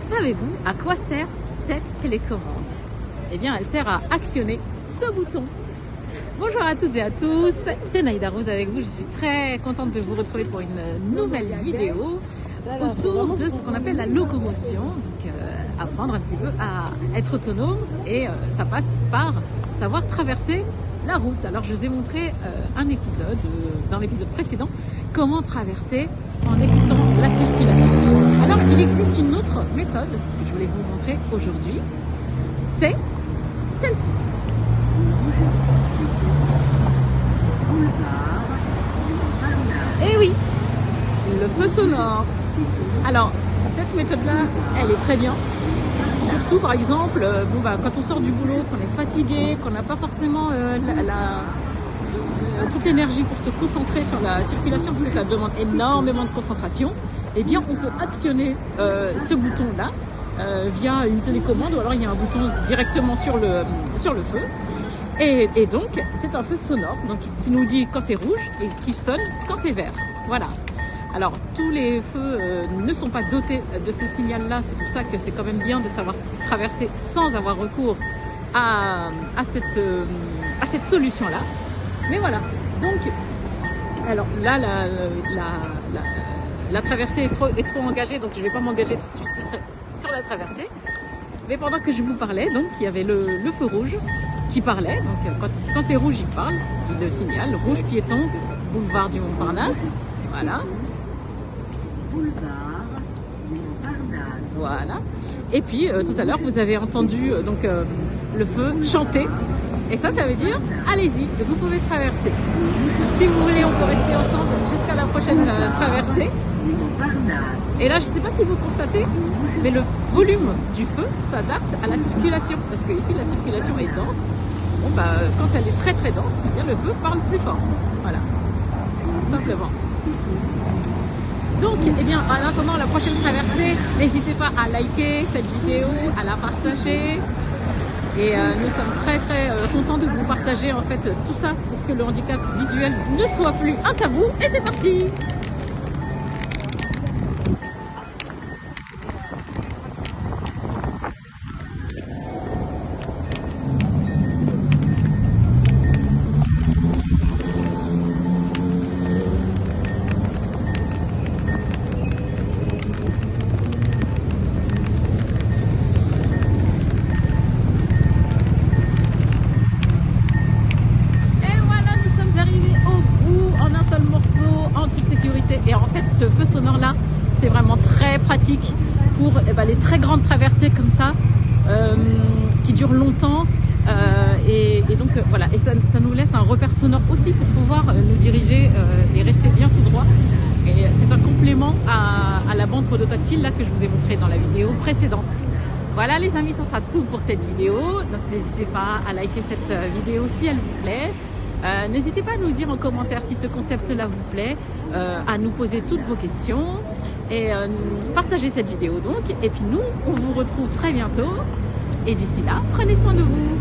Savez-vous à quoi sert cette télécommande? Eh bien, elle sert à actionner ce bouton. Bonjour à toutes et à tous, c'est Naïda Rose avec vous. Je suis très contente de vous retrouver pour une nouvelle vidéo autour de ce qu'on appelle la locomotion. Donc, apprendre un petit peu à être autonome et ça passe par savoir traverser la route. Alors, je vous ai montré un épisode, dans l'épisode précédent, comment traverser en écoutant la circulation. Alors, il existe une autre méthode que je voulais vous montrer aujourd'hui, c'est celle-ci. Et oui, le feu sonore. Alors, cette méthode-là, elle est très bien. Surtout, par exemple, quand on sort du boulot, qu'on est fatigué, qu'on n'a pas forcément toute l'énergie pour se concentrer sur la circulation, parce que ça demande énormément de concentration, eh bien, on peut actionner ce bouton-là via une télécommande, ou alors il y a un bouton directement sur le feu. Et donc, c'est un feu sonore donc, qui nous dit quand c'est rouge et qui sonne quand c'est vert. Voilà. Alors, tous les feux ne sont pas dotés de ce signal-là. C'est pour ça que c'est quand même bien de savoir traverser sans avoir recours à cette solution-là. Mais voilà. Donc, alors là, la traversée est trop engagée, donc je ne vais pas m'engager tout de suite sur la traversée. Mais pendant que je vous parlais, donc, il y avait le feu rouge qui parlait. Donc, quand c'est rouge, il parle, il le signale. Rouge piéton, boulevard du Montparnasse. Voilà. Boulevard du Montparnasse. Voilà. Et puis, tout à l'heure, vous avez entendu le feu chanter. Et ça veut dire, allez-y, vous pouvez traverser. Si vous voulez, on peut rester ensemble jusqu'à la prochaine traversée. Et là, je ne sais pas si vous constatez, mais le volume du feu s'adapte à la circulation. Parce que ici, la circulation est dense. Bon, quand elle est très très dense, eh bien, le feu parle plus fort. Voilà. Simplement. Donc, eh bien, en attendant la prochaine traversée, n'hésitez pas à liker cette vidéo, à la partager. Et nous sommes très très contents de vous partager en fait tout ça pour que le handicap visuel ne soit plus un tabou. Et c'est parti! Et en fait, ce feu sonore-là, c'est vraiment très pratique pour les très grandes traversées comme ça, qui durent longtemps. Et donc, voilà. Et ça nous laisse un repère sonore aussi pour pouvoir nous diriger et rester bien tout droit. Et c'est un complément à la bande podotactile là, que je vous ai montré dans la vidéo précédente. Voilà les amis, ça sera tout pour cette vidéo. Donc n'hésitez pas à liker cette vidéo si elle vous plaît. N'hésitez pas à nous dire en commentaire si ce concept-là vous plaît, à nous poser toutes vos questions et partagez cette vidéo donc. Et puis nous, on vous retrouve très bientôt. Et d'ici là, prenez soin de vous.